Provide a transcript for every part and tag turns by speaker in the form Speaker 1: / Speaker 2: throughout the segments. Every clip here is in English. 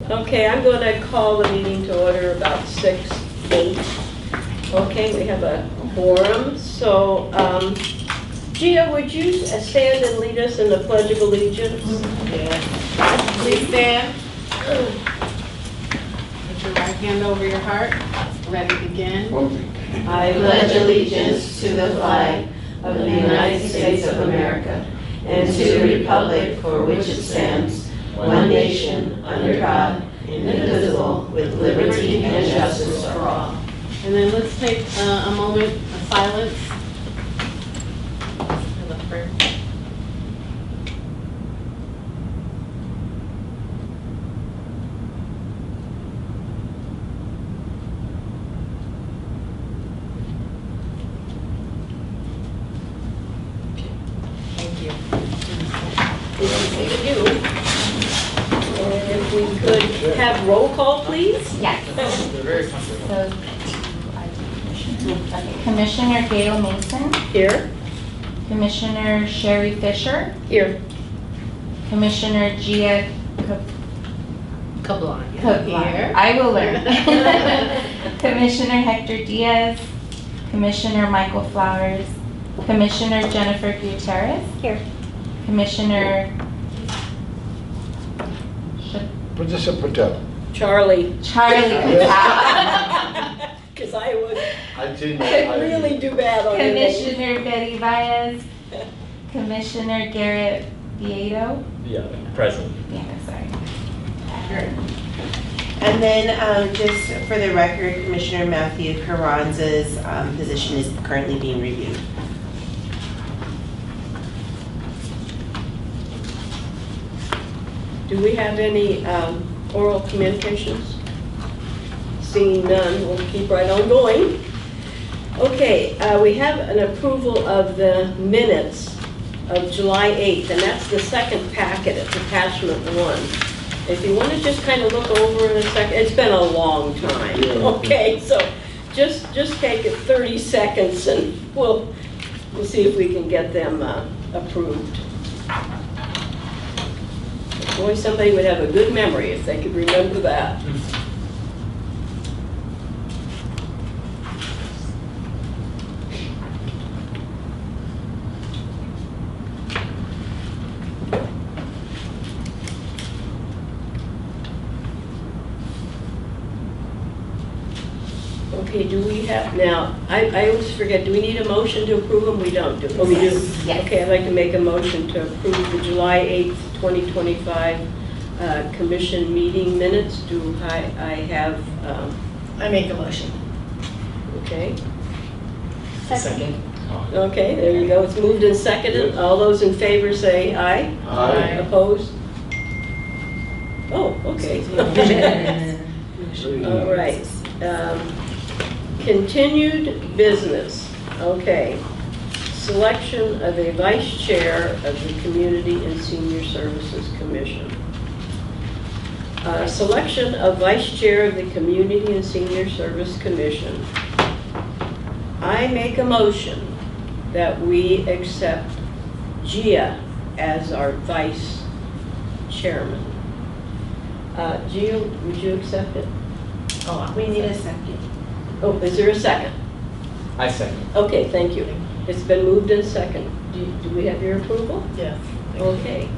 Speaker 1: Okay, I'm going to call the meeting to order about 6:08. Okay, we have a quorum. So, Gia, would you stand and lead us in the Pledge of Allegiance?
Speaker 2: Yes. Please stand. Put your right hand over your heart. Ready to begin.
Speaker 3: I pledge allegiance to the flag of the United States of America and to the republic for which it stands, one nation, under God, indivisible, with liberty and justice for all.
Speaker 2: And then let's take a moment of silence. For the prayer. Thank you.
Speaker 1: Thank you. And if we could have roll call, please?
Speaker 4: Yes.
Speaker 5: They're very comfortable.
Speaker 4: So, okay. Commissioner Gail Mason,
Speaker 1: Here.
Speaker 4: Commissioner Sherry Fisher,
Speaker 1: Here.
Speaker 4: Commissioner Gia
Speaker 2: Kablan.
Speaker 4: Kotler. I will learn. Commissioner Hector Diaz, Commissioner Michael Flowers, Commissioner Jennifer Gutierrez. Here. Commissioner
Speaker 5: Patricia Patel.
Speaker 1: Charlie.
Speaker 4: Charlie Patel.
Speaker 1: Because I would
Speaker 5: I didn't.
Speaker 1: really do bad on your name.
Speaker 4: Commissioner Betty Baez, Commissioner Garrett Vieto.
Speaker 6: Yeah, present.
Speaker 4: Yeah, sorry.
Speaker 3: And then just for the record, Commissioner Matthew Carranza's position is currently being reviewed.
Speaker 1: Do we have any oral communications? Seeing none, we'll keep right on going. Okay, we have an approval of the minutes of July 8th, and that's the second packet, it's attachment 1. If you want to just kind of look over in a second, it's been a long time. Okay, so just take it 30 seconds and we'll see if we can get them approved. Boy, somebody would have a good memory if they could remember that. Okay, do we have, now, I always forget, do we need a motion to approve them? We don't, do we? Oh, we do?
Speaker 4: Yes.
Speaker 1: Okay, I'd like to make a motion to approve the July 8th, 2025 commission meeting minutes. Do I have,
Speaker 3: I make a motion.
Speaker 1: okay?
Speaker 6: Second.
Speaker 1: Okay, there you go. It's moved and seconded. All those in favor say aye.
Speaker 5: Aye.
Speaker 1: Opposed? Oh, okay. All right. Continued business. Okay. Selection of a vice chair of the Community and Senior Services Commission. Selection of vice chair of the Community and Senior Service Commission. I make a motion that we accept Gia as our vice chairman. Gia, would you accept it?
Speaker 3: Oh, we need a second.
Speaker 1: Oh, is there a second?
Speaker 6: I second.
Speaker 1: Okay, thank you. It's been moved and second. Do we have your approval?
Speaker 2: Yes.
Speaker 1: Okay.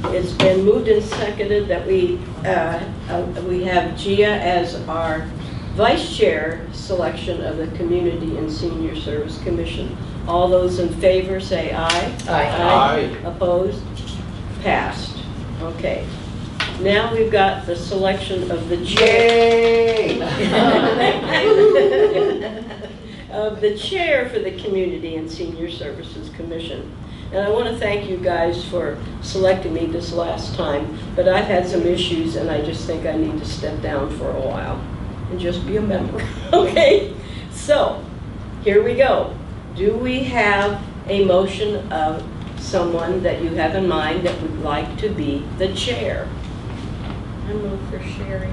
Speaker 1: It's been moved and seconded that we have Gia as our vice chair selection of the Community and Senior Service Commission. All those in favor say aye.
Speaker 5: Aye.
Speaker 1: Opposed? Passed. Okay. Now we've got the selection of the chair. Of the chair for the Community and Senior Services Commission. And I want to thank you guys for selecting me this last time, but I've had some issues and I just think I need to step down for a while and just be a member. Okay, so here we go. Do we have a motion of someone that you have in mind that would like to be the chair? I move for Sherry.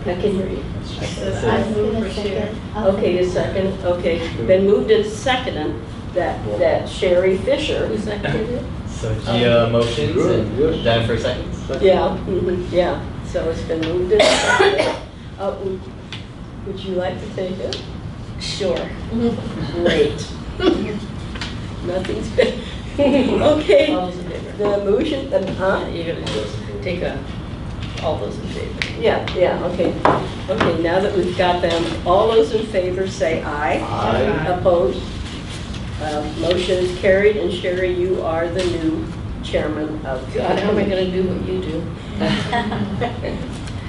Speaker 1: I can hear you.
Speaker 2: I move for chair.
Speaker 1: Okay, a second. Okay, been moved and seconded that Sherry Fisher. Who seconded it?
Speaker 6: So Gia motions
Speaker 5: Good,
Speaker 6: and
Speaker 5: yes.
Speaker 6: Jennifer seconds.
Speaker 1: Yeah, yeah. So it's been moved and seconded. Would you like to take it?
Speaker 3: Sure.
Speaker 1: Great. Nothing's been, okay.
Speaker 3: All those in favor?
Speaker 1: The motion, huh?
Speaker 3: You're gonna take all those in favor.
Speaker 1: Yeah, okay. Okay, now that we've got them, all those in favor say aye.
Speaker 5: Aye.
Speaker 1: Opposed? Motion is carried, and Sherry, you are the new chairman of.
Speaker 3: God, how am I gonna do what you do?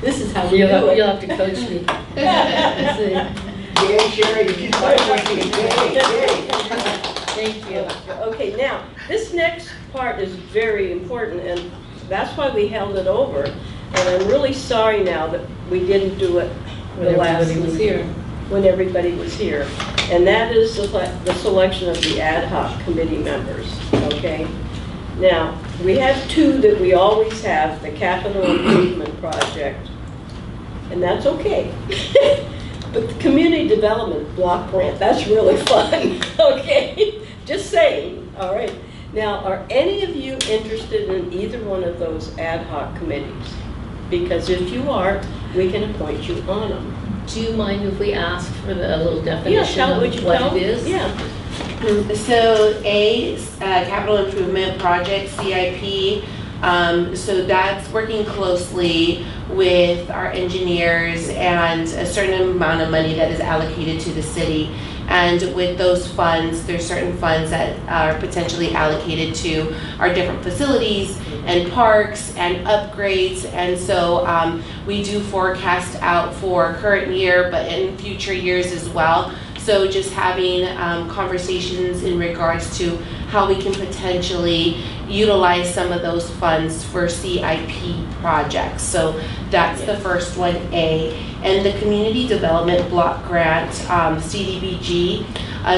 Speaker 1: This is how we
Speaker 3: You'll
Speaker 1: do it.
Speaker 3: have to coach me.
Speaker 5: Yay, Sherry, you keep fighting. Yay.
Speaker 3: Thank you.
Speaker 1: Okay, now, this next part is very important, and that's why we held it over. And I'm really sorry now that we didn't do it the
Speaker 3: When
Speaker 1: last
Speaker 3: everybody was
Speaker 1: meeting,
Speaker 3: here.
Speaker 1: when everybody was here. And that is the selection of the ad hoc committee members, okay? Now, we have two that we always have, the capital improvement project, and that's okay. But the community development block grant, that's really fun, okay? Just saying, all right. Now, are any of you interested in either one of those ad hoc committees? Because if you are, we can appoint you on them.
Speaker 3: Do you mind if we ask for a little
Speaker 1: Yeah,
Speaker 3: definition
Speaker 1: tell,
Speaker 3: of
Speaker 1: would you
Speaker 3: what
Speaker 1: tell?
Speaker 3: it is?
Speaker 1: Yeah.
Speaker 7: So capital improvement project, CIP, so that's working closely with our engineers and a certain amount of money that is allocated to the city. And with those funds, there's certain funds that are potentially allocated to our different facilities and parks and upgrades. And so we do forecast out for current year, but in future years as well. So just having conversations in regards to how we can potentially utilize some of those funds for CIP projects. So that's the first one, A. And the Community Development Block Grant, CDBG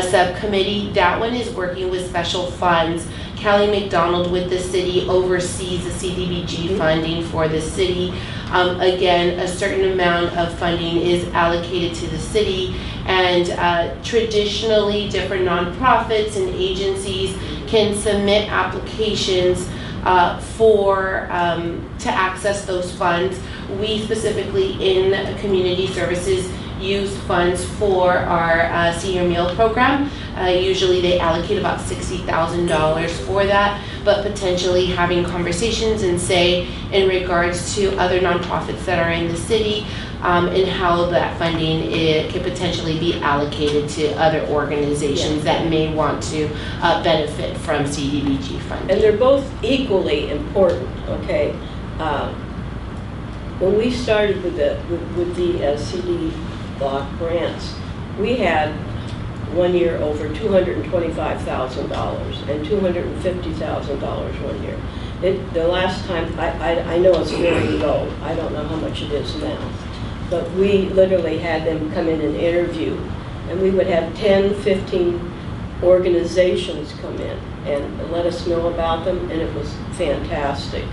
Speaker 7: subcommittee, that one is working with special funds. Callie McDonald with the city oversees the CDBG funding for the city. Again, a certain amount of funding is allocated to the city, and traditionally different nonprofits and agencies can submit applications to access those funds. We specifically in community services use funds for our senior meal program. Usually they allocate about $60,000 for that, but potentially having conversations and say in regards to other nonprofits that are in the city and how that funding could potentially be allocated to other organizations that may want to benefit from CDBG funding.
Speaker 1: And they're both equally important, okay? When we started with the CD block grants, we had one year over $225,000 and $250,000 one year. The last time, I know it's very low. I don't know how much it is now. But we literally had them come in and interview, and we would have 10, 15 organizations come in and let us know about them, and it was fantastic.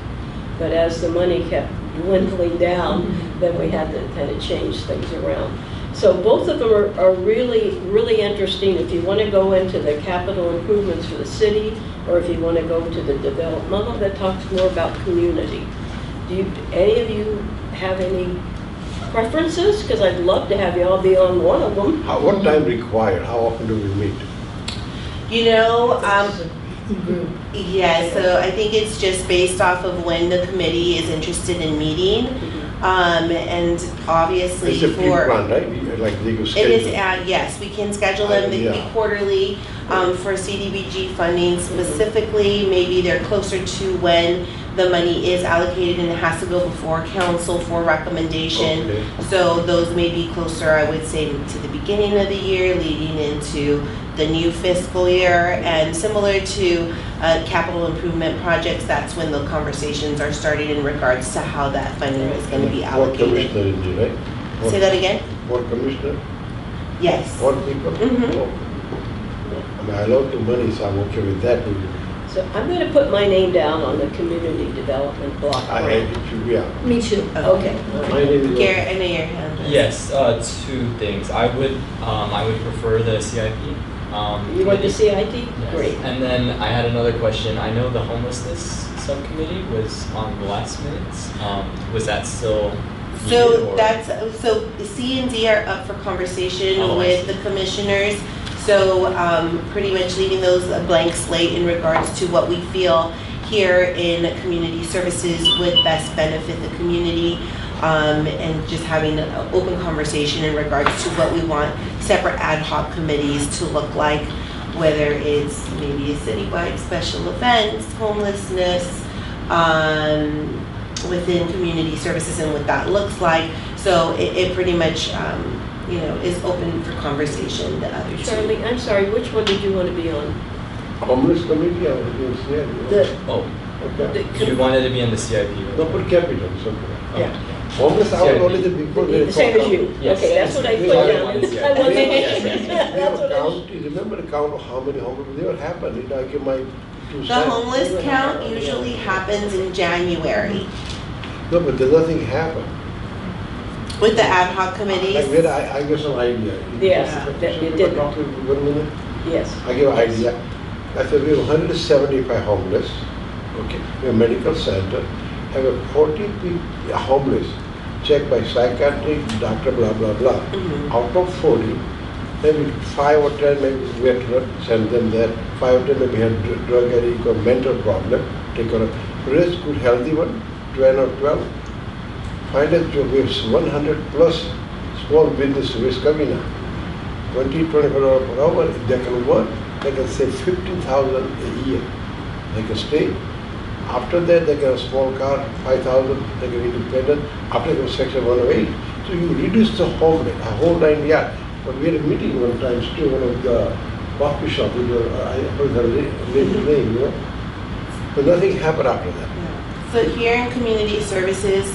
Speaker 1: But as the money kept dwindling down, then we had to kind of change things around. So both of them are really, really interesting if you want to go into the capital improvements for the city, or if you want to go to the developmental that talks more about community. Do any of you have any preferences? Because I'd love to have you all be on one of them.
Speaker 5: What time required? How often do we meet?
Speaker 7: You know, yeah, so I think it's just based off of when the committee is interested in meeting. And obviously
Speaker 5: It's a
Speaker 7: for,
Speaker 5: pre-plan, right? Like legal
Speaker 7: it
Speaker 5: schedule.
Speaker 7: is, yes, we can schedule them, they can be
Speaker 5: Yeah.
Speaker 7: quarterly for CDBG funding specifically. Maybe they're closer to when the money is allocated and it has to go before council for recommendation.
Speaker 5: Okay.
Speaker 7: So those may be closer, I would say, to the beginning of the year, leading into the new fiscal year. And similar to capital improvement projects, that's when the conversations are started in regards to how that funding is going to be
Speaker 5: One
Speaker 7: allocated.
Speaker 5: commissioner is there, right?
Speaker 7: Say that again?
Speaker 5: One commissioner,
Speaker 7: Yes.
Speaker 5: one people?
Speaker 7: Mhm.
Speaker 5: Oh. I mean, I love the money, so I'm okay with that.
Speaker 1: So I'm going to put my name down on the community development block grant.
Speaker 5: Yeah.
Speaker 3: Me too.
Speaker 1: Okay.
Speaker 5: My name is.
Speaker 7: Garrett, I know your hand.
Speaker 6: Yes, two things. I would prefer the CIP.
Speaker 1: You want the
Speaker 6: committee.
Speaker 1: CIT?
Speaker 6: Yes.
Speaker 1: Great.
Speaker 6: And then I had another question. I know the homelessness subcommittee was on the last minutes. Was that still needed,
Speaker 7: So
Speaker 6: or-
Speaker 7: that's, so C and D are up for conversation
Speaker 6: Oh, I
Speaker 7: with
Speaker 6: see.
Speaker 7: the commissioners. So pretty much leaving those a blank slate in regards to what we feel here in community services would best benefit the community. And just having an open conversation in regards to what we want separate ad hoc committees to look like, whether it's maybe a citywide special events, homelessness, within community services and what that looks like. So it pretty much, you know, is open for conversation. The other two.
Speaker 1: Charlie, I'm sorry, which one did you want to be on?
Speaker 5: Homeless committee, I was going to say.
Speaker 1: The,
Speaker 6: Oh,
Speaker 5: Okay.
Speaker 6: you wanted to be on the CIP. right?
Speaker 5: No, per capita, something.
Speaker 6: Oh,
Speaker 1: Yeah.
Speaker 5: Homeless, I was only the before.
Speaker 1: the same as you?
Speaker 6: Yes.
Speaker 1: Okay, that's what I put
Speaker 5: We have
Speaker 1: down.
Speaker 6: one this year.
Speaker 1: I wasn't-
Speaker 6: Yes, yes,
Speaker 5: We
Speaker 1: That's
Speaker 5: have a
Speaker 1: what I-
Speaker 5: count, you remember the count of how many homeless, never happened, you know, I give my two
Speaker 7: The
Speaker 5: cents.
Speaker 7: homeless count usually happens in January
Speaker 5: No, but there's nothing happened.
Speaker 7: with the ad hoc committees.
Speaker 5: Like where I give some idea.
Speaker 1: Yes,
Speaker 5: Should
Speaker 1: that you
Speaker 5: we
Speaker 1: did.
Speaker 5: talk to you for 1 minute?
Speaker 1: Yes.
Speaker 5: I give an idea. I said we have 175 homeless, okay, we have medical center, have a 40 people homeless, checked by psychiatric, doctor, blah, blah, blah.
Speaker 7: Mhm.
Speaker 5: Out of 40, maybe 5 or 10 maybe veteran, send them there, 5 or 10 maybe have drug addict or mental problem, take care of. Rest good healthy one, 10 or 12. Find a job, we have 100 plus small business with Covina. 20, $24 per hour, if they can work, they can save 15,000 a year. They can stay. After that, they get a small car, 5,000, they get independent. After that, section 108. So you reduce the whole nine yards. But we had a meeting one time, still one of the coffee shop, with I heard the lady's name, you know. But nothing happened after that.
Speaker 7: So here in community services,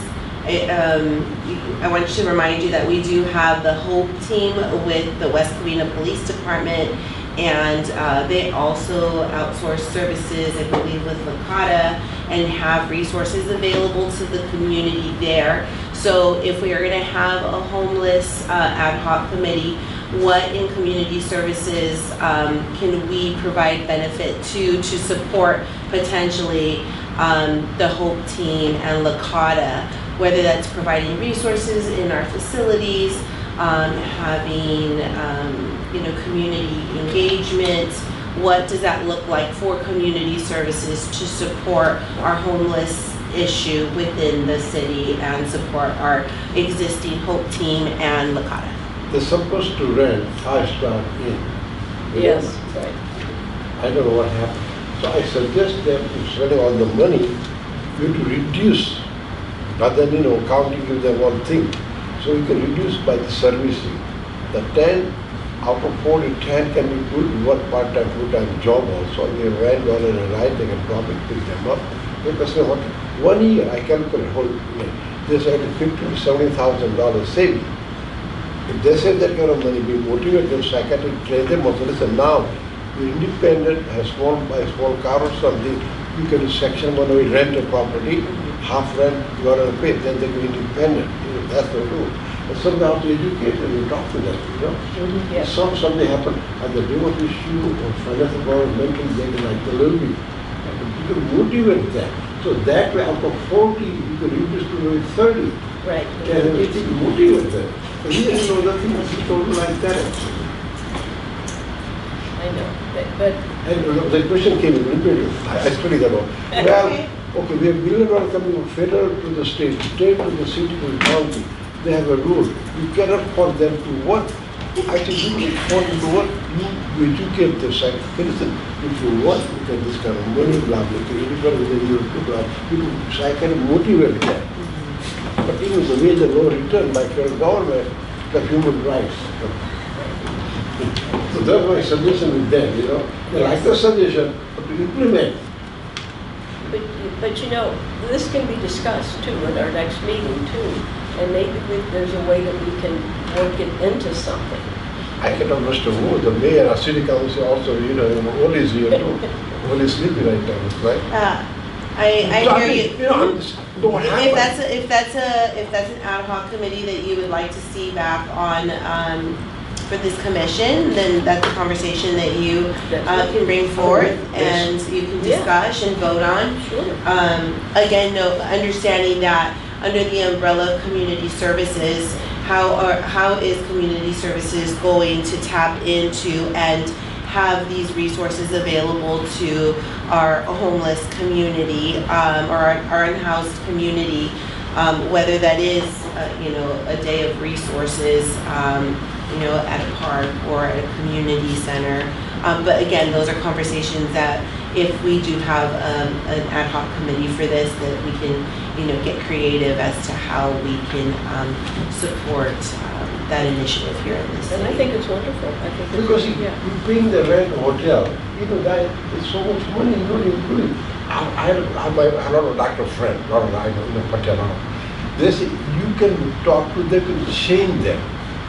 Speaker 7: I want to remind you that we do have the HOPE team with the West Covina Police Department, and they also outsource services, I believe, with Lakata, and have resources available to the community there. So if we are going to have a homeless ad hoc committee, what in community services can we provide benefit to support potentially the HOPE team and Lakata, whether that's providing resources in our facilities, having community engagement. What does that look like for community services to support our homeless issue within the city and support our existing HOPE team and Lakata?
Speaker 5: They're supposed to rent 5-star inn.
Speaker 1: Yes, right.
Speaker 5: I don't know what happened. So I suggest them to spending all the money, you have to reduce, rather than, counting give them one thing. So you can reduce by the servicing. The 10 out of 40, 10 can be good work part-time, full-time job also. They rent on a ride, they can drop it, pick them up. Because 1 year, I calculate whole year, there's like $50,000 to $70,000 saving. If they save that kind of money, we motivate them, psychiatric, train them also. Listen, now, you're independent, buy a small car or something, you can do section 108, rent a property, half rent, you got to pay, then they go independent. That's the rule. But sometimes have to educate them, you talk to them,
Speaker 1: Yes.
Speaker 5: Something happen, either remote issue or financial problem, mental, they can like a little bit. You can motivate them. So that way, out of 40, you can reduce to maybe 30.
Speaker 1: Right.
Speaker 5: Can you motivate them? But here, nothing is told like that.
Speaker 1: I know, but
Speaker 5: And the question came in, I studied that one. Well, okay, we have $1 billion coming from federal to the state to the city, to the county. They have a rule. You cannot force them to work. Actually, you can force them to work. You educate the citizen. If you work, you get this kind of money, blah, blah, you can motivate them. But even the way the law written by federal government, the human rights. So that's my suggestion with them, They like the suggestion, but to implement.
Speaker 1: But this can be discussed too at our next meeting too. And maybe there's a way that we can work it into something.
Speaker 5: I cannot understand who, the mayor, our city council also, all is here too. All is sleeping right now, right?
Speaker 7: I
Speaker 5: So,
Speaker 7: hear you.
Speaker 5: I'm just, what happened?
Speaker 7: If that's an ad hoc committee that you would like to see back on for this commission, then that's a conversation that you can bring forth and you can discuss and vote on.
Speaker 1: Sure.
Speaker 7: Again, understanding that under the umbrella of community services, how is community services going to tap into and have these resources available to our homeless community or our unhoused community, whether that is a day of resources at a park or at a community center. But again, those are conversations that if we do have an ad hoc committee for this, that we can get creative as to how we can support that initiative here in this city.
Speaker 1: And I think it's wonderful. I think it's,
Speaker 5: Because you paying the rent hotel, that is so much money, including. I have a lot of doctor friends, a lot of Patel. They say you can talk to them, you can change them.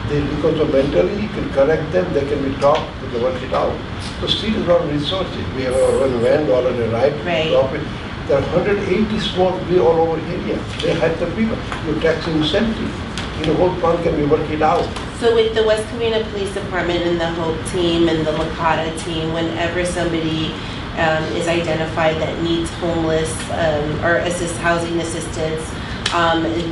Speaker 5: Because of mentally, you can correct them, they can be taught, they can work it out. So still is not resources. We have our own van already, right?
Speaker 7: Right.
Speaker 5: There are 180 small we all over area. They hire the people. You tax incentive. Whole plan can be worked it out.
Speaker 7: So with the West Covina Police Department and the HOPE team and the Lakota team, whenever somebody is identified that needs homeless or housing assistance,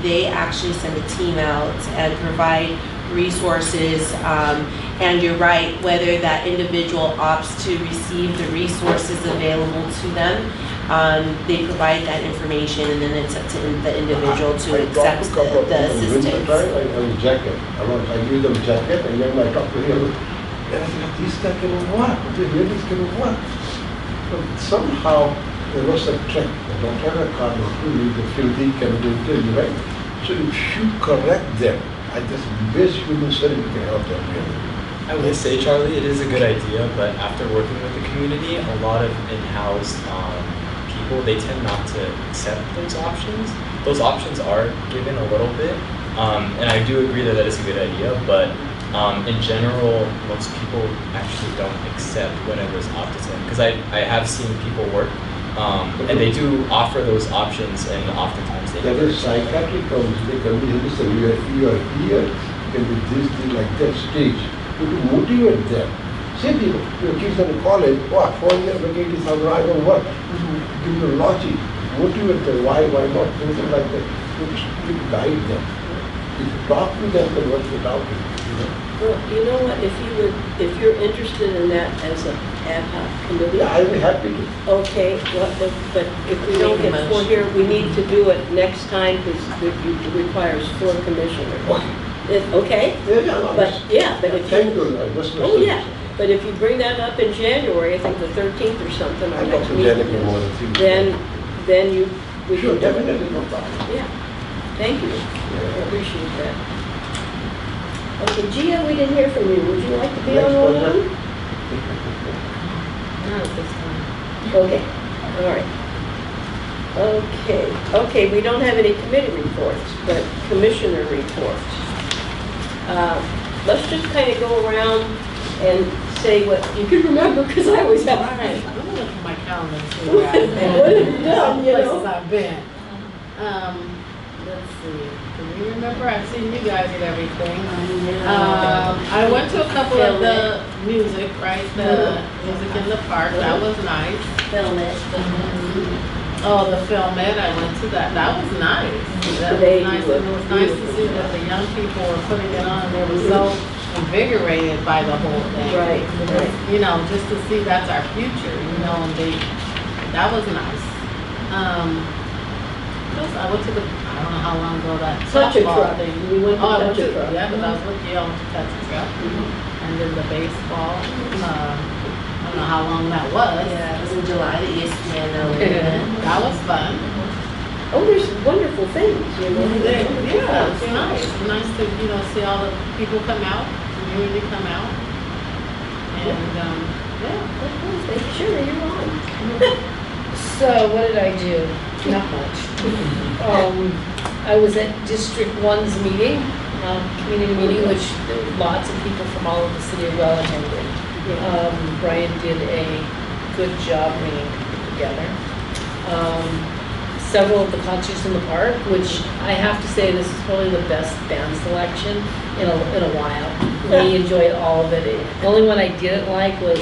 Speaker 7: they actually send a team out and provide resources. And you're right, whether that individual opts to receive the resources available to them, they provide that information, and then it's up to the individual to accept the assistance.
Speaker 5: I have a jacket. I give them a jacket, and then I talk to him. And I said, this guy can work. This ladies can work. But somehow there was a trick. They don't have a car, the filthy can do it, right? So if you correct them, I just base human service can help them really.
Speaker 6: I would say, Charlie, it is a good idea, but after working with the community, a lot of in-house people, they tend not to accept those options. Those options are given a little bit, and I do agree that that is a good idea, but in general, most people actually don't accept whatever is opted to them. Because I have seen people work, and they do offer those options, and oftentimes they
Speaker 5: There
Speaker 6: don't.
Speaker 5: is psychiatric comes, they can be, listen, you are here, you can be this thing like that stage. You have to motivate them. Say people, your kids are in college, 4 years, but 80,000, I don't work. Give them logic, motivate them, why not, things like that. You guide them. If you talk to them, then work it out.
Speaker 1: well, you know what, if you're interested in that as an ad hoc committee,
Speaker 5: Yeah, I'll be happy to.
Speaker 1: okay, but if we don't get four here, we need to do it next time because it requires 4 commissioners. Okay? But if
Speaker 5: Thank
Speaker 1: you,
Speaker 5: you.
Speaker 1: oh yeah, but if you bring that up in January, I think the 13th or something, our
Speaker 5: I talk
Speaker 1: next
Speaker 5: to
Speaker 1: meeting,
Speaker 5: Janet more than things.
Speaker 1: then we
Speaker 5: Sure,
Speaker 1: can do it.
Speaker 5: definitely, no problem.
Speaker 1: Yeah, thank you. I appreciate that. Okay, Gia, we didn't hear from you. Would you like to be on
Speaker 5: Next
Speaker 1: one?
Speaker 5: person.
Speaker 2: Not at this time.
Speaker 1: Okay, all right. Okay, we don't have any committee reports, but commissioner reports. Let's just kind of go around and say what you can remember, because I always
Speaker 2: All
Speaker 1: have.
Speaker 2: right, I'm gonna look at my calendar and see
Speaker 1: What
Speaker 2: where I've been.
Speaker 1: have you done, you
Speaker 2: Places
Speaker 1: know?
Speaker 2: I've been. Let's see, can you remember? I've seen you guys at everything. I went to a couple of the music, right? The music in the park, that was nice.
Speaker 1: Film it.
Speaker 2: Oh, the film it, I went to that, that was nice. That
Speaker 1: They
Speaker 2: was nice,
Speaker 1: were
Speaker 2: and it was nice to see that the young people were putting it on, and they were so invigorated by the whole thing.
Speaker 1: Right.
Speaker 2: Just to see that's our future, and that was nice. I went to I don't know how long ago that
Speaker 1: Touch a
Speaker 2: softball
Speaker 1: truck.
Speaker 2: thing.
Speaker 1: We went to
Speaker 2: Oh, I went
Speaker 1: touch a
Speaker 2: to,
Speaker 1: truck.
Speaker 2: yeah, because I was with you, I went to touch a truck. And then the baseball, I don't know how long that was.
Speaker 7: Yeah, it was in July, the ESPN event.
Speaker 2: That was fun.
Speaker 1: Oh, there's wonderful things, you know.
Speaker 2: Yeah, it's nice. It's nice to, see all the people come out, community come out. And,
Speaker 1: Sure, you're on.
Speaker 8: So what did I do? Not much. I was at District 1's meeting, community meeting, which lots of people from all over the city are well attended. Brian did a good job bringing people together. Several of the concerts in the park, which I have to say this is probably the best band selection in a while. We enjoyed all of it. The only one I didn't like was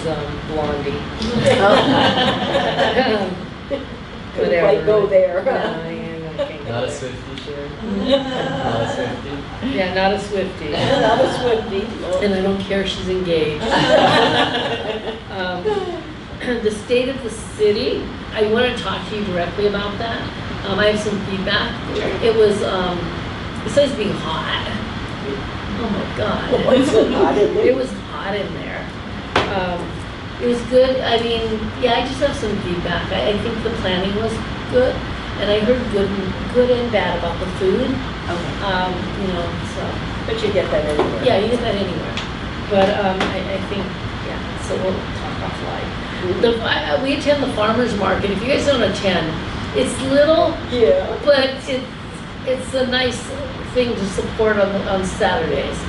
Speaker 8: Blondie.
Speaker 1: Couldn't quite go there.
Speaker 8: No, yeah, I can't go
Speaker 6: Not a
Speaker 8: there.
Speaker 6: Swiftie, Sherry? Not a Swiftie?
Speaker 8: Yeah, not a Swiftie.
Speaker 1: Not a Swiftie. no.
Speaker 8: And I don't care if she's engaged. The state of the city, I want to talk to you directly about that. I have some feedback. It was, besides being hot, oh my God.
Speaker 1: Was it hot in there?
Speaker 8: It was hot in there. It was good. I mean, yeah, I just have some feedback. I think the planning was good, and I heard good and bad about the food.
Speaker 7: Okay.
Speaker 8: You know, so.
Speaker 1: But you get that anywhere.
Speaker 8: Yeah, you get that anywhere. But I think, yeah, so we'll talk offline. We attend the farmer's market. If you guys don't attend, it's little,
Speaker 1: Yeah.
Speaker 8: but it's a nice thing to support on Saturdays.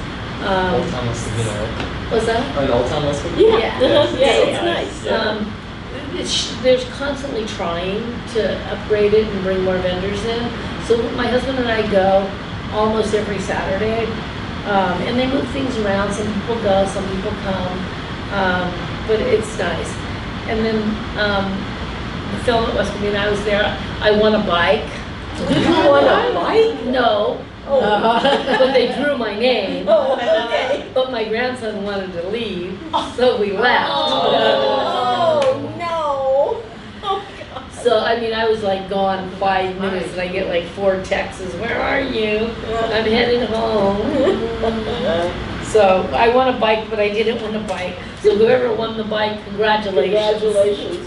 Speaker 6: Old Town West Covina, right?
Speaker 8: What's that?
Speaker 6: Oh, in Old Town West Covina?
Speaker 1: Yeah,
Speaker 8: Yeah.
Speaker 1: it's
Speaker 6: Yeah.
Speaker 1: nice.
Speaker 6: Yeah.
Speaker 8: There's constantly trying to upgrade it and bring more vendors in. So my husband and I go almost every Saturday, and they move things around. Some people go, some people come, but it's nice. And then the film at West Covina, I was there. I won a bike.
Speaker 1: Did you want a bike?
Speaker 8: No,
Speaker 1: Oh.
Speaker 8: but they drew my name.
Speaker 1: Oh, okay.
Speaker 8: But my grandson wanted to leave, so we left.
Speaker 1: Oh, no. Oh, God.
Speaker 8: So, I mean, I was like gone 5 minutes and I get like 4 texts, where are you? I'm heading home. So, I won a bike, but I didn't win a bike. So whoever won the bike, congratulations.
Speaker 1: Congratulations.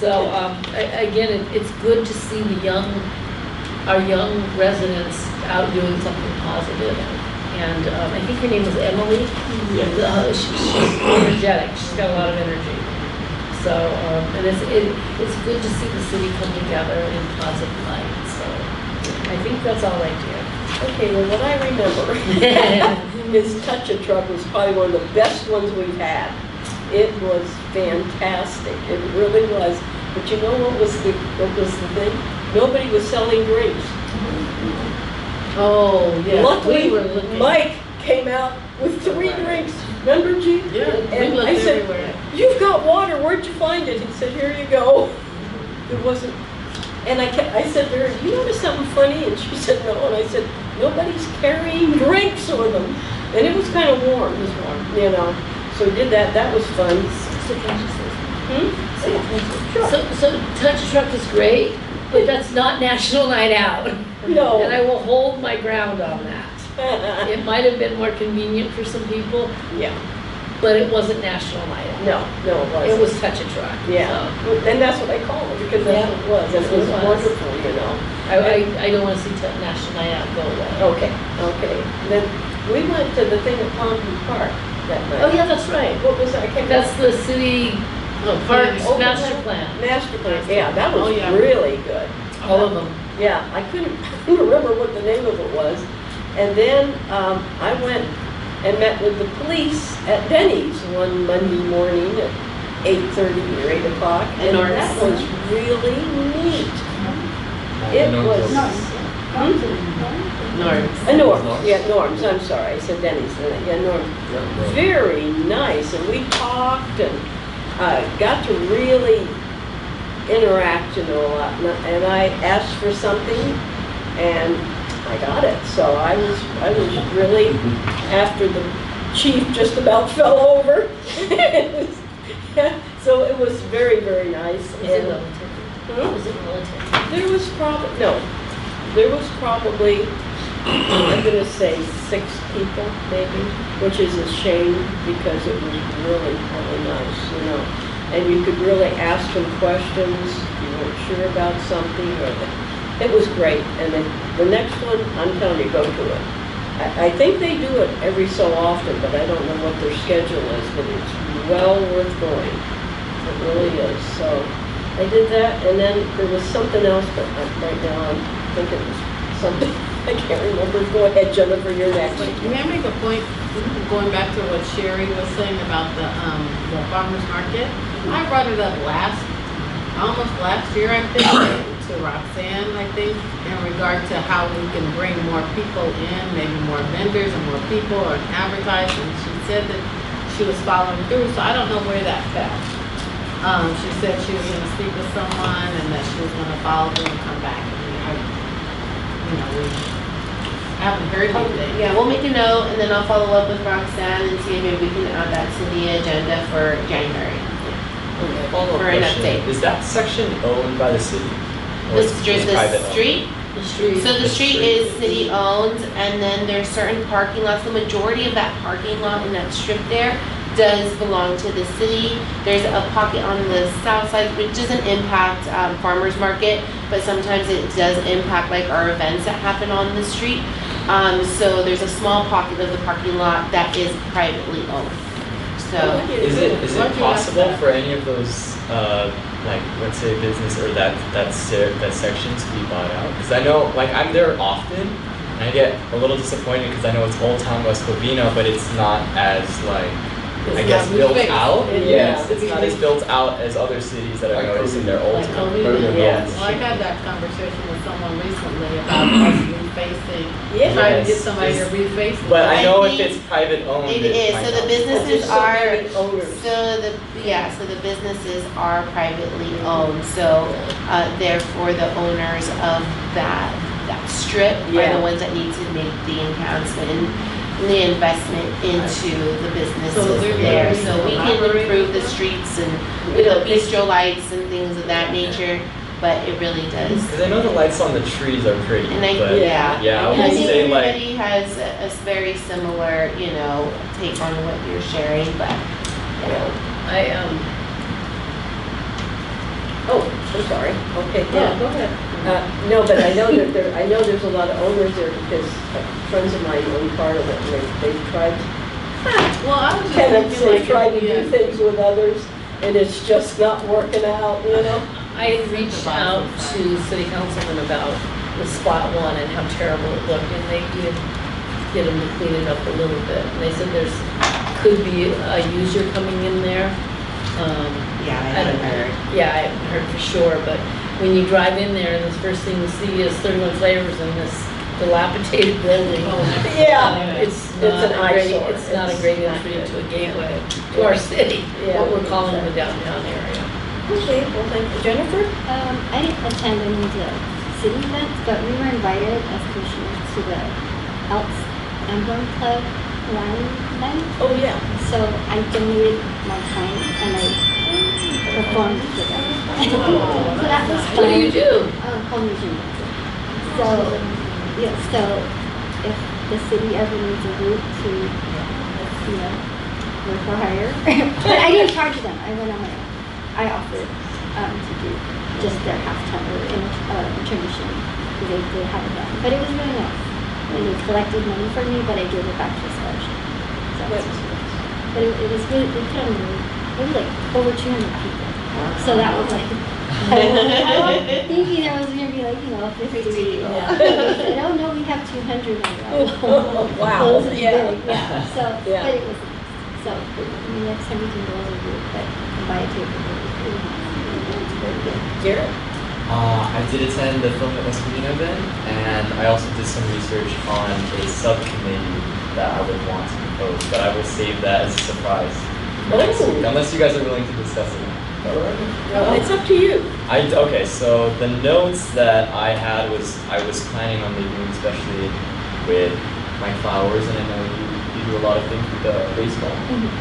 Speaker 8: So, again, it's good to see our young residents out doing something positive. And I think her name was Emily.
Speaker 6: Yes.
Speaker 8: She's energetic. She's got a lot of energy. So, and it's good to see the city come together in positive light. So, I think that's all I did.
Speaker 1: Okay, well, what I remember is Touch a Truck was probably one of the best ones we've had. It was fantastic. It really was. But you know what was the thing? Nobody was selling drinks.
Speaker 8: Oh, yeah.
Speaker 1: Luckily,
Speaker 8: We were looking.
Speaker 1: Mike came out with 3 drinks. Remember, G?
Speaker 8: Yeah, we
Speaker 1: And
Speaker 8: looked
Speaker 1: I said,
Speaker 8: everywhere.
Speaker 1: "You've got water. Where'd you find it?" He said, "Here you go." It wasn't. And I said to her, "You notice something funny?" And she said, "No." And I said, "Nobody's carrying drinks with them." And it was kind of warm. It was warm, you know. So we did that. That was fun. Sure.
Speaker 8: So Touch a Truck is great, but that's not National Night Out.
Speaker 1: No.
Speaker 8: And I will hold my ground on that. It might have been more convenient for some people,
Speaker 1: Yeah.
Speaker 8: but it wasn't National Night Out.
Speaker 1: No, it wasn't.
Speaker 8: It was Touch a Truck.
Speaker 1: Yeah. And that's what I called it because that's
Speaker 8: Yeah.
Speaker 1: what it was. And it was
Speaker 8: It was.
Speaker 1: wonderful, you know.
Speaker 8: I don't want to see National Night Out go away.
Speaker 1: Okay. Then we went to the thing at Pondview Park that night.
Speaker 8: Oh, yeah, that's right.
Speaker 1: What was that? I can't
Speaker 8: That's the city parks
Speaker 1: Oh,
Speaker 8: master plan.
Speaker 1: Master plan. Yeah, that was
Speaker 2: Oh, yeah.
Speaker 1: really good.
Speaker 8: All of them.
Speaker 1: Yeah, I couldn't remember what the name of it was. And then I went and met with the police at Denny's one Monday morning at 8:30 or 8 o'clock. And
Speaker 7: Norris.
Speaker 1: that was really neat. It was. Norm's. Yeah, Norm's. I'm sorry. I said Denny's. Yeah, Norm's. Very nice. And we talked and got to really interact, you know, a lot. And I asked for something and I got it. So I was really, after the chief just about fell over. So it was very, very nice.
Speaker 8: Was it relative? Was it relative?
Speaker 1: There was probably, I'm gonna say 6 people maybe, which is a shame because it was really, really nice, you know. And you could really ask them questions if you weren't sure about something it was great. And then the next one, I'm telling you, go to it. I think they do it every so often, but I don't know what their schedule is, but it's well worth going. It really is. So I did that, and then there was something else, but right now I'm thinking it was something, I can't remember. Go ahead, Jennifer, you're next.
Speaker 2: May I make a point, going back to what Sherry was saying about the farmer's market? I brought it up almost last year, I think, to Roxanne, I think, in regard to how we can bring more people in, maybe more vendors and more people or advertise. And she said that she was following through, so I don't know where that fell. She said she was gonna speak with someone and that she was gonna follow through and come back. We haven't heard anything.
Speaker 7: Yeah, we'll make a note and then I'll follow up with Roxanne and see if maybe we can add that to the agenda for January.
Speaker 6: Follow-up
Speaker 7: For an
Speaker 6: question.
Speaker 7: update.
Speaker 6: Is that section owned by the city? Or is it private
Speaker 7: The
Speaker 6: owned?
Speaker 7: street?
Speaker 8: The street.
Speaker 7: So the
Speaker 6: The
Speaker 7: street
Speaker 6: street.
Speaker 7: is city owned and then there's certain parking lots, the majority of that parking lot in that strip there does belong to the city. There's a pocket on the south side which doesn't impact farmers market, but sometimes it does impact like our events that happen on the street. So there's a small pocket of the parking lot that is privately owned. So
Speaker 6: Is it
Speaker 2: Why do you ask
Speaker 6: possible
Speaker 2: that?
Speaker 6: for any of those, like, let's say business or that section to be bought out? Because I know, like, I'm there often, and I get a little disappointed because I know it's Old Town West Covina, but it's not as, like, I
Speaker 2: It's
Speaker 6: guess
Speaker 2: not
Speaker 6: built
Speaker 2: big.
Speaker 6: out.
Speaker 1: Yeah.
Speaker 6: Yes, it's not as built out as other cities that I've
Speaker 5: Like
Speaker 6: noticed in their Old
Speaker 2: Like
Speaker 6: Town.
Speaker 2: Covina?
Speaker 6: Yes.
Speaker 2: Well, I had that conversation with someone recently about us refacing,
Speaker 1: Yeah.
Speaker 2: trying to get
Speaker 6: Yes.
Speaker 2: somebody to reface it.
Speaker 6: But I know if
Speaker 7: think
Speaker 6: it's private owned,
Speaker 7: it is,
Speaker 6: might
Speaker 7: so the
Speaker 6: not be.
Speaker 7: businesses
Speaker 1: There's so
Speaker 7: are,
Speaker 1: many owners.
Speaker 7: so the businesses are privately owned. So therefore the owners of that strip are
Speaker 1: Yeah.
Speaker 7: the ones that need to make the enhancement and the investment into the
Speaker 2: So
Speaker 7: businesses
Speaker 2: they're
Speaker 7: there.
Speaker 2: gonna
Speaker 7: So we can
Speaker 2: collaborate
Speaker 7: improve the
Speaker 2: with them?
Speaker 7: streets and with the bistro lights and things of that nature, but it really does.
Speaker 6: Because I know the lights on the trees are pretty,
Speaker 7: And I,
Speaker 6: but
Speaker 7: yeah.
Speaker 6: yeah, I
Speaker 7: And I
Speaker 6: would
Speaker 7: think
Speaker 6: say like,
Speaker 7: everybody has a very similar, take on what you're sharing, but,
Speaker 1: Oh, I'm sorry. Okay,
Speaker 2: Yeah,
Speaker 1: yeah.
Speaker 2: go ahead.
Speaker 1: No, but I know that I know there's a lot of owners there because friends of mine own part of it and they've tried,
Speaker 2: Well, I was just
Speaker 1: tenants,
Speaker 2: thinking
Speaker 1: they've
Speaker 2: like,
Speaker 1: tried to do
Speaker 2: yeah.
Speaker 1: things with others and it's just not working out, you know?
Speaker 8: I had reached out to city councilman about the spot one and how terrible it looked, and they did get them to clean it up a little bit. And they said could be a user coming in there.
Speaker 7: yeah, I
Speaker 8: I
Speaker 7: haven't
Speaker 8: don't
Speaker 7: heard.
Speaker 8: Yeah, I haven't heard for sure, but when you drive in there and the first thing you see is 31 Flavors in this dilapidated building.
Speaker 1: Yeah.
Speaker 8: It's not
Speaker 1: an
Speaker 8: a great,
Speaker 1: eyesore.
Speaker 8: it's not a great entry to a gateway to our city,
Speaker 1: Yeah.
Speaker 8: what we're calling the downtown area.
Speaker 1: Okay, well, thank you. Jennifer?
Speaker 9: I didn't attend any of the city events, but we were invited as commissioners to the Elks Emblem Club Hawaiian night.
Speaker 1: Oh, yeah.
Speaker 9: So I donated my time and I performed for them. So that was fun.
Speaker 8: What do you do?
Speaker 9: Home music. So, yeah, so if the city ever needs a group to, work for hire. But I didn't charge them, I went on my own. I offered to do just their halftime or intermission because they have it done. But it was really nice. And they collected money for me, but I gave it back to the scholarship. So it was nice. But it was really, it put on really, it was like over 200 people. So that was like, I was thinking there was going to be like, 50.
Speaker 1: Yeah.
Speaker 9: They said, oh no, we have 200 now.
Speaker 1: Wow.
Speaker 9: So it was
Speaker 1: Yeah.
Speaker 9: big, yeah. So,
Speaker 1: Yeah.
Speaker 9: but it was nice. So next time we can go as a group, but buy a table. It's very good.
Speaker 1: Garrett?
Speaker 6: I did attend the Film at West Covina event, and I also did some research on a subcommittee that I would want to propose, but I will save that as a surprise for next
Speaker 1: Oh.
Speaker 6: week, unless you guys are willing to discuss it.
Speaker 1: Well, it's up to you.
Speaker 6: Okay, so the notes that I had was I was planning on leaving, especially with my flowers, and I know you do a lot of things with the baseball.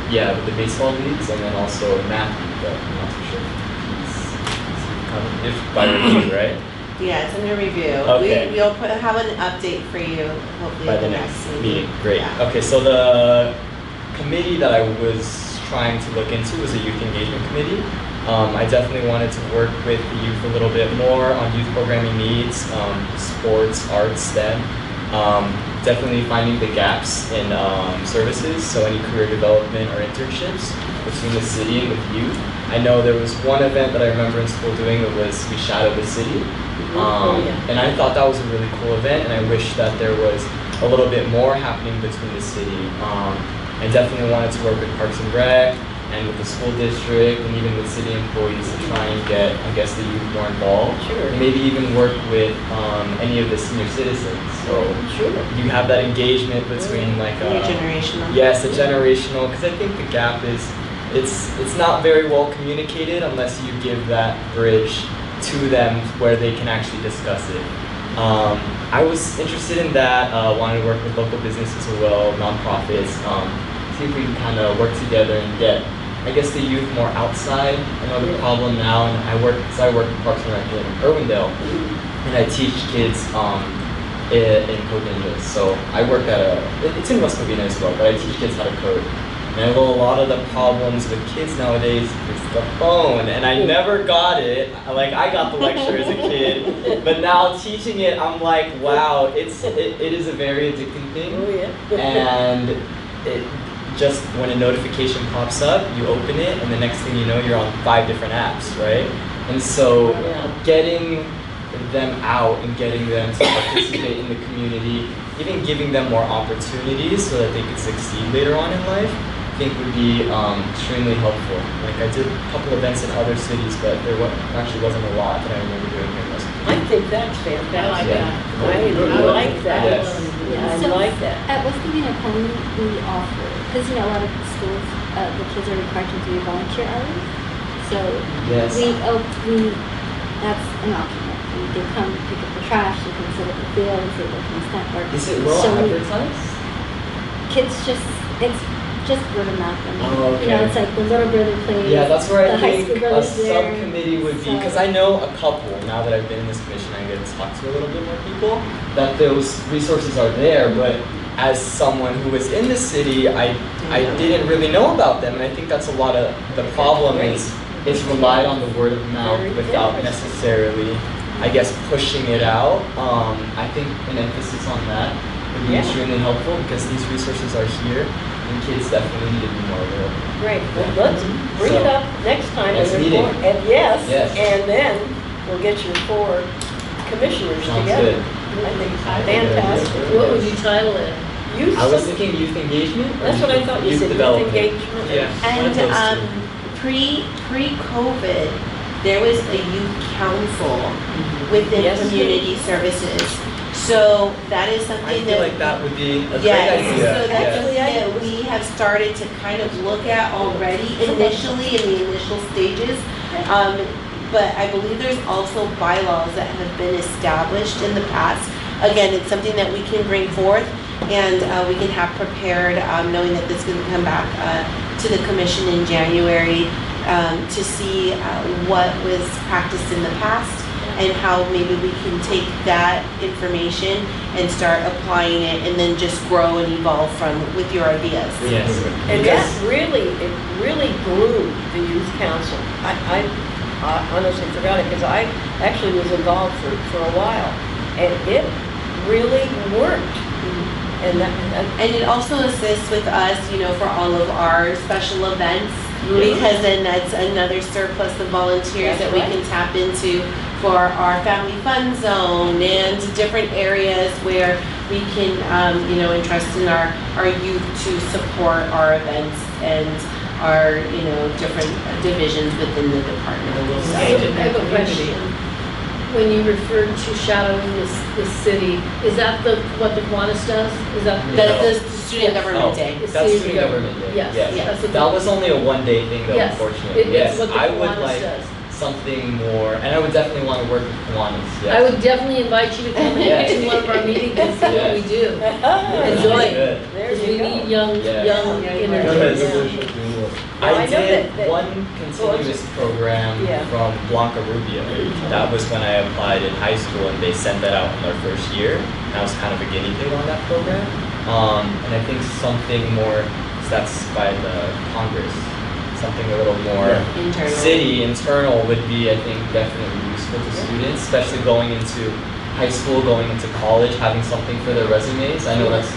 Speaker 6: Yeah, with the baseball leagues, and then also Matthew, but I'm not too sure if he's coming, if by review, right?
Speaker 7: Yeah, it's under review.
Speaker 6: Okay.
Speaker 7: We'll have an update for you hopefully
Speaker 6: By
Speaker 7: at
Speaker 6: the next meeting,
Speaker 7: meeting.
Speaker 6: great.
Speaker 7: Yeah.
Speaker 6: Okay, so the committee that I was trying to look into was a youth engagement committee. I definitely wanted to work with the youth a little bit more on youth programming needs, sports, arts, STEM. Definitely finding the gaps in services, so any career development or internships between the city and with youth. I know there was one event that I remember in school doing, it was we shadowed the city. And I thought that was a really cool event, and I wish that there was a little bit more happening between the city. I definitely wanted to work with Parks and Rec and with the school district and even with city employees to try and get, I guess, the youth more involved.
Speaker 1: Sure.
Speaker 6: And maybe even work with any of the senior citizens. So
Speaker 1: Sure.
Speaker 6: you have that engagement between like
Speaker 7: Intergenerational.
Speaker 6: yes, a generational, because I think the gap is it's not very well communicated unless you give that bridge to them where they can actually discuss it. I was interested in that, wanted to work with local businesses as well, nonprofits, see if we can kind of work together and get, I guess, the youth more outside. I know the problem now, and I work in Parks and Rec in Irwindale, and I teach kids in Code Ninjas. So I work at it's in West Covina as well, but I teach kids how to code. And I know a lot of the problems with kids nowadays is the phone, and I never got it. Like, I got the lecture as a kid, but now teaching it, I'm like, wow, it is a very addicting thing.
Speaker 1: Oh, yeah.
Speaker 6: And it just, when a notification pops up, you open it, and the next thing you know, you're on 5 different apps, right? And so getting them out and getting them to participate in the community, even giving them more opportunities so that they could succeed later on in life, I think would be extremely helpful. Like, I did a couple events in other cities, but there actually wasn't a lot that I remember doing here in West Covina.
Speaker 1: I think that's fantastic.
Speaker 2: I like that.
Speaker 1: I like that.
Speaker 6: Yes.
Speaker 1: Yeah, I
Speaker 9: So,
Speaker 1: like that.
Speaker 9: At West Covina County, we offer, because a lot of the schools, the kids are required to do volunteer hours. So
Speaker 6: Yes.
Speaker 9: that's an option. They come pick up the trash, they can sit at the field, they work in stamp work.
Speaker 6: Is it well
Speaker 9: So
Speaker 6: advertised?
Speaker 9: Kids it's just word of mouth. I mean,
Speaker 6: Oh,
Speaker 9: You know,
Speaker 6: okay.
Speaker 9: it's like the little brother plays.
Speaker 6: Yeah, that's where
Speaker 9: the
Speaker 6: I
Speaker 9: high
Speaker 6: think
Speaker 9: school
Speaker 6: a
Speaker 9: brother's there,
Speaker 6: subcommittee would be, because
Speaker 9: so-
Speaker 6: I know a couple, now that I've been in this commission, I get to talk to a little bit more people, that those resources are there, but as someone who was in the city, I didn't really know about them, and I think that's a lot of the problem is it's relied on the word of mouth without necessarily, I guess, pushing it out. I think an emphasis on that would be extremely helpful because these resources are here and kids definitely need to be more aware of them.
Speaker 1: Great, well, let's bring it up next time.
Speaker 6: Next
Speaker 1: and
Speaker 6: meeting.
Speaker 1: And yes,
Speaker 6: Yes.
Speaker 1: and then we'll get your 4 commissioners
Speaker 6: Sounds
Speaker 1: together.
Speaker 6: good.
Speaker 1: I think it's fantastic.
Speaker 8: What would you title it?
Speaker 1: Youth
Speaker 6: I was
Speaker 1: some-
Speaker 6: thinking youth engagement. or
Speaker 1: That's what I thought you
Speaker 6: youth
Speaker 1: said, youth
Speaker 6: development.
Speaker 1: engagement.
Speaker 6: Yeah. one of
Speaker 7: And
Speaker 6: those two.
Speaker 7: pre-COVID, there was a youth council within
Speaker 1: Yes.
Speaker 7: community services. So that is
Speaker 6: I
Speaker 7: something
Speaker 6: feel
Speaker 7: that.
Speaker 6: like that would be a great
Speaker 7: Yes,
Speaker 6: idea.
Speaker 7: so that's
Speaker 6: Yes.
Speaker 7: something that we have started to kind of look at already initially in the initial stages. But I believe there's also bylaws that have been established in the past. Again, it's something that we can bring forth and we can have prepared, knowing that this is going to come back to the commission in January to see what was practiced in the past and how maybe we can take that information and start applying it and then just grow and evolve from with your ideas.
Speaker 6: Yes.
Speaker 1: And
Speaker 6: Because-
Speaker 1: that really grew the youth council. I honestly forgot it because I actually was involved for a while. And it really worked. And
Speaker 7: And it also assists with us, for all of our special events, because then that's another surplus of volunteers
Speaker 1: That's
Speaker 7: that we
Speaker 1: right.
Speaker 7: can tap into for our family fun zone and different areas where we can, entrust in our youth to support our events and our, different divisions within the department.
Speaker 8: I have a question. When you referred to shadowing the city, is that what the Kiwanis does? Is that?
Speaker 7: That's the Student Government
Speaker 6: Oh,
Speaker 7: Day.
Speaker 8: It's
Speaker 6: that's
Speaker 8: the
Speaker 6: student government day.
Speaker 8: Yes, that's what
Speaker 6: That
Speaker 8: the-
Speaker 6: was only a one-day thing though,
Speaker 8: Yes,
Speaker 6: unfortunately.
Speaker 8: it's
Speaker 6: Yes,
Speaker 8: what the
Speaker 6: I would
Speaker 8: Kiwanis
Speaker 6: like
Speaker 8: does.
Speaker 6: something more, and I would definitely want to work with Kiwanis, yes.
Speaker 8: I would definitely invite you to come
Speaker 6: Yes.
Speaker 8: to one of our meetings and see what we do.
Speaker 1: Enjoy.
Speaker 6: Good.
Speaker 1: There
Speaker 8: Because we
Speaker 1: you go.
Speaker 8: need young
Speaker 6: Yes.
Speaker 8: energy.
Speaker 6: Yes.
Speaker 1: Now, I
Speaker 6: I
Speaker 1: know
Speaker 6: did
Speaker 1: that-
Speaker 6: one continuous program
Speaker 1: Yeah.
Speaker 6: from Blanca Rubio. That was when I applied in high school and they sent that out in their first year. And I was kind of a guinea pig on that program. And I think something more, that's by the Congress, something a little more
Speaker 7: Internal.
Speaker 6: city internal would be, I think, definitely useful to students, especially going into high school, going into college, having something for their resumes. I know that's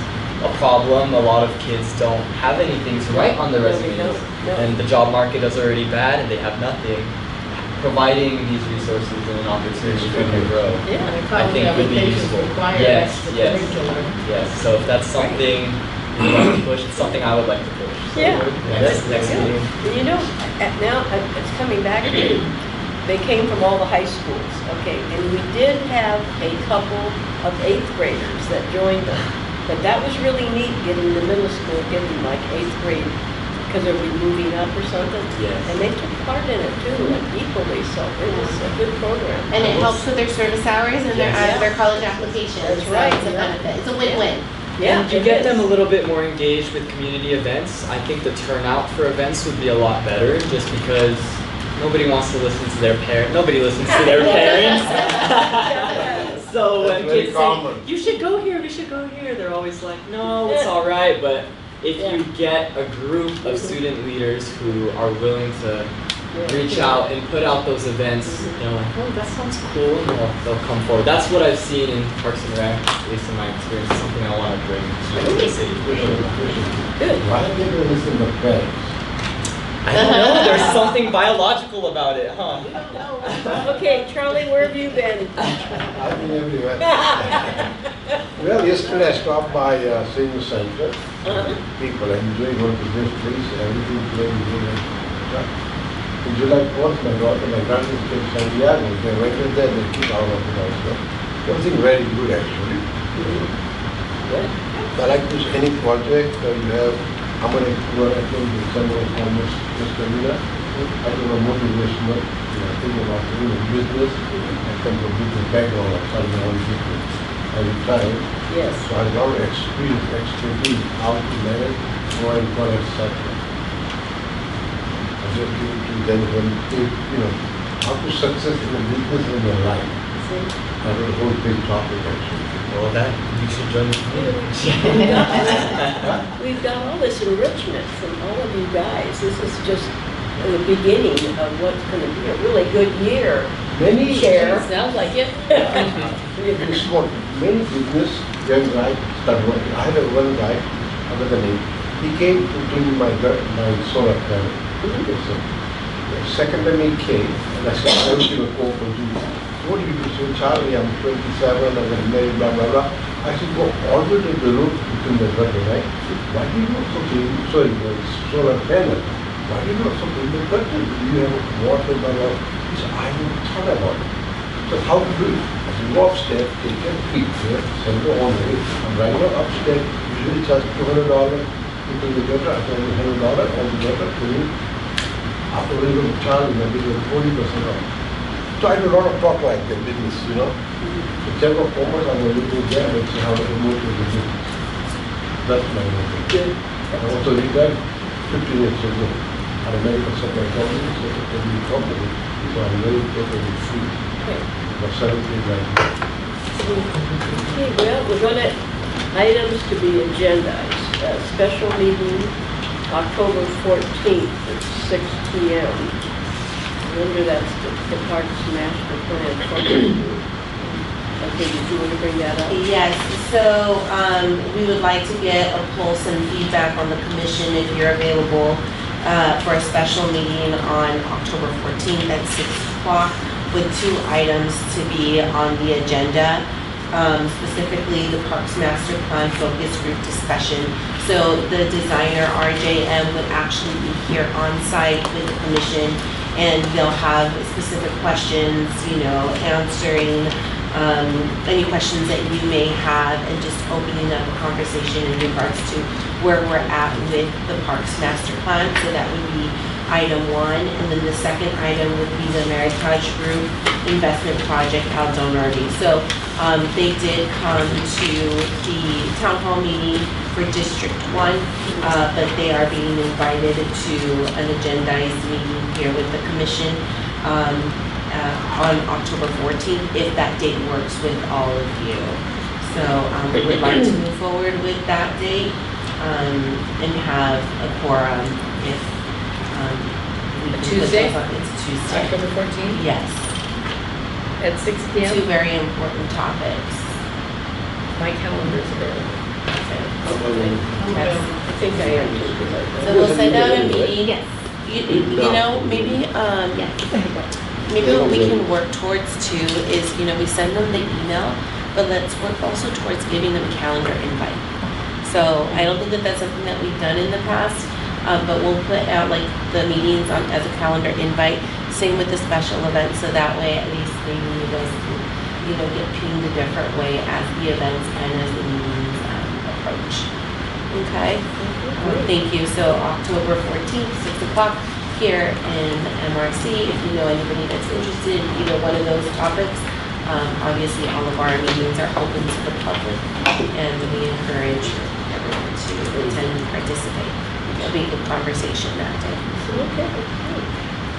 Speaker 6: a problem. A lot of kids don't have anything to write on their
Speaker 1: No, they
Speaker 6: resumes,
Speaker 1: don't. No.
Speaker 6: and the job market is already bad, and they have nothing. Providing these resources and an opportunity for them to grow,
Speaker 1: Yeah.
Speaker 6: I think would be useful. Yes, yes, yes. So if that's something would like to push. It's something I would like to push. So
Speaker 1: Yeah.
Speaker 6: next meeting.
Speaker 1: And you know, now it's coming back to me. They came from all the high schools, okay, and we did have a couple of 8th graders that joined them. But that was really neat, getting the middle school, getting like 8th grade, because they were moving up or something.
Speaker 6: Yes.
Speaker 1: And they took part in it too, like equally, so it was a good program.
Speaker 7: And it helps with their service hours and their,
Speaker 6: Yes.
Speaker 7: their college applications.
Speaker 1: That's
Speaker 7: So
Speaker 1: right,
Speaker 7: it's a
Speaker 1: yeah.
Speaker 7: benefit. It's a win-win.
Speaker 1: Yeah,
Speaker 6: And to
Speaker 1: it
Speaker 6: get
Speaker 1: is.
Speaker 6: them a little bit more engaged with community events, I think the turnout for events would be a lot better, just because nobody wants to listen to their parents. Nobody listens to their parents. So
Speaker 5: That's
Speaker 6: when
Speaker 5: very
Speaker 6: kids
Speaker 5: common.
Speaker 6: say, "You should go here, we should go here," they're always like, "No, it's all right." But if you get a group of student leaders who are willing to reach out and put out those events, they're like, "Oh, that sounds cool," and they'll come forward. That's what I've seen in Parks and Rec, at least in my experience. It's something I want to bring to the city.
Speaker 1: Good.
Speaker 5: Why don't they listen to parents?
Speaker 6: I don't know. There's something biological about it, huh?
Speaker 1: Okay, Charlie, where have you been?
Speaker 5: I've been everywhere. Well, yesterday I stopped by Senior Center. People enjoying going to this place, everything's very good. In July 4th, my daughter, my grandkids came to Santiago. They went in there, they took out of it also. Everything very good actually.
Speaker 1: Good.
Speaker 5: I like to any project you have. I'm going to go at the December almost just Covina. I do a motivational, think about business. I come from business background, I started my own business. I retired.
Speaker 1: Yes.
Speaker 5: So I have a lot of experience, expertise, how to manage, grow and call, etc. I just give it to them when how to success in a business in your life. I have a whole big topic actually.
Speaker 6: Well, that you should join the community.
Speaker 1: We've got all this enrichment from all of you guys. This is just the beginning of what's going to be a really good year.
Speaker 5: Many
Speaker 1: Chair.
Speaker 8: Sounds like it.
Speaker 5: many business young guy started working. I had one guy, other than him, he came to clean my solar panel. Okay, so the second time he came, and I said, I will give a call for you. What do you do? So Charlie, I'm 27, I'm married, blah, blah, blah. I said, go all the way to the roof between the gutter, right? Why do you not so clean? Sorry, the solar panel. Why do you not so clean the gutter? Do you have water, blah, blah? He said, I haven't thought about it. So how to do it? I said, go upstairs, take your picture, send it on the way. I'm right now upstairs, usually charge $200 into the gutter, I told $100 on the gutter, clean. After we go to Charlie, maybe 40% off. So I do a lot of talk like that business, The Chamber of Commerce, I'm going to go there and see how to promote the business. That's my motive. I also retired 15 years ago at a medical supply company, so it's a big company. So I'm very totally free. For 7 years right now.
Speaker 1: Okay, well, we're going to, items to be agendized. Special meeting, October 14th at 6 p.m. Remember, that's the Parks Master Plan. Okay, did you want to bring that up?
Speaker 7: Yes, so we would like to get a pulse and feedback on the commission if you're available for a special meeting on October 14th at 6 o'clock with 2 items to be on the agenda. Specifically the Parks Master Plan focus group discussion. So the designer RJM would actually be here on site with the commission, and they'll have specific questions, answering any questions that you may have, and just opening up a conversation in regards to where we're at with the Parks Master Plan. So that would be item 1, and then the second item would be the Meritage Group investment project out Donarby. So they did come to the town hall meeting for District 1, but they are being invited to an agendized meeting here with the commission on October 14th, if that date works with all of you. So we would like to move forward with that date and have a quorum if
Speaker 8: A Tuesday?
Speaker 7: It's Tuesday.
Speaker 8: October 14th
Speaker 7: Yes.
Speaker 8: at 6
Speaker 7: Two
Speaker 8: p.m.
Speaker 7: very important topics.
Speaker 8: My calendar's available.
Speaker 7: Yes.
Speaker 1: I think I am too, because I.
Speaker 7: So we'll send out a meeting.
Speaker 9: Yes.
Speaker 7: Maybe maybe what we can work towards too is, we send them the email, but let's work also towards giving them a calendar invite. So I don't think that that's something that we've done in the past, but we'll put out like the meetings on as a calendar invite. Same with the special events, so that way at least maybe you guys can, get pinged a different way as the events and as the meetings approach. Okay. Thank you. So October 14th, 6 o'clock here in MRC. If you know anybody that's interested in either one of those topics, obviously all of our meetings are open to the public, and we encourage everyone to attend and participate. It'll be a good conversation that day.
Speaker 1: Okay,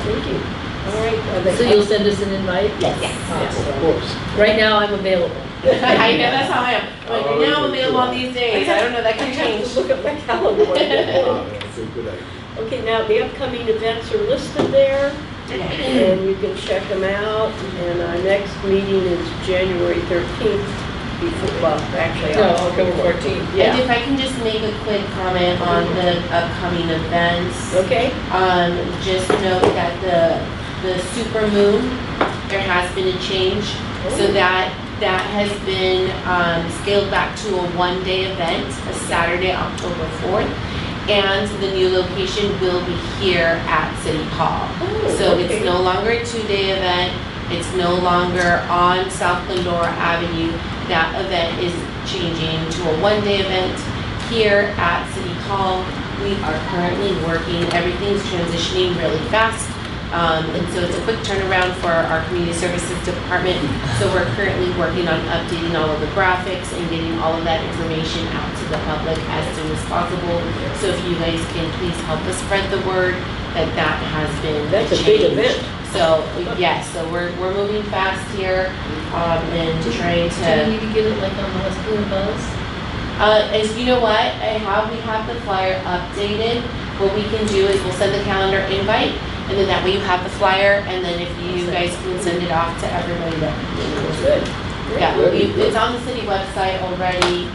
Speaker 1: thank you. All right.
Speaker 8: So you'll send us an invite?
Speaker 7: Yes.
Speaker 1: Yes.
Speaker 5: Of course.
Speaker 8: Right now, I'm available.
Speaker 7: I know, that's how I am. Like, right now I'm available on these days. I don't know, that can
Speaker 1: I have
Speaker 7: change.
Speaker 1: to look at my calendar.
Speaker 5: That's a good idea.
Speaker 1: Okay, now the upcoming events are listed there, and you can check them out. And our next meeting is January 13th, well, actually
Speaker 8: No, October 14th.
Speaker 7: And
Speaker 1: Yeah,
Speaker 7: if I can just make a quick comment on the upcoming events.
Speaker 1: okay?
Speaker 7: Just note that the super moon, there has been a change. So that has been scaled back to a one-day event, a Saturday, October 4th. And the new location will be here at City Hall. So
Speaker 1: okay.
Speaker 7: it's no longer a two-day event. It's no longer on South Glendora Avenue. That event is changing to a one-day event here at City Hall. We are currently working, everything's transitioning really fast. And so it's a quick turnaround for our community services department. So we're currently working on updating all of the graphics and getting all of that information out to the public as soon as possible. So if you guys can please help us spread the word that has been
Speaker 1: That's a
Speaker 7: changed.
Speaker 1: big event.
Speaker 7: So yes, so we're moving fast here and trying
Speaker 8: Do
Speaker 7: to.
Speaker 8: we need to get it like on the Husky and Buzz?
Speaker 7: As you know what, we have the flyer updated. What we can do is we'll send the calendar invite, and then that way you have the flyer, and then if you guys can send it off to everybody that.
Speaker 1: Good.
Speaker 7: Yeah, it's on the city website already.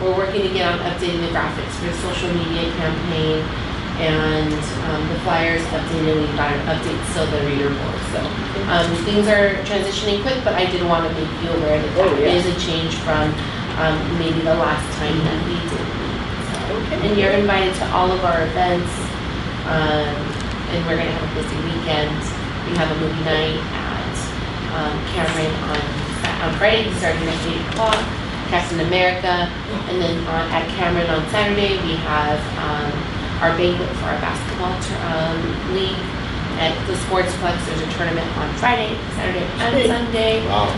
Speaker 7: We're working to get on updating the graphics for the social media campaign, and the flyers updated. We've got an update still the reader board. So things are transitioning quick, but I did want to make you aware that that is a change from maybe the last time that we did meet. So, and you're invited to all of our events, and we're gonna have a busy weekend. We have a movie night at Cameron on Friday, starting at 8 o'clock. Captain America, and then at Cameron on Saturday we have our banquet for our basketball league. At the Sportsplex, there's a tournament on Friday, Saturday, and Sunday.
Speaker 5: Wow.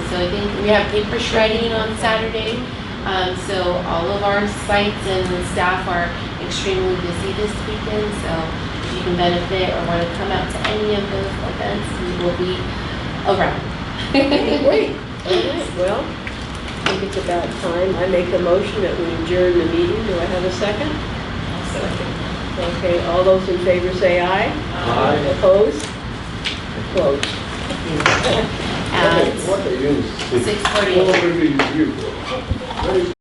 Speaker 7: So I think we have paper shredding on Saturday. So all of our sites and staff are extremely busy this weekend. So if you can benefit or want to come out to any of those events, we will be around.
Speaker 1: Great. All right, well, I think it's about time. I make a motion that we adjourn the meeting. Do I have a second? Okay, all those in favor say aye.
Speaker 5: Aye.
Speaker 1: Opposed? Closed.
Speaker 7: At
Speaker 5: What are you?
Speaker 7: 6:48.
Speaker 5: What are you?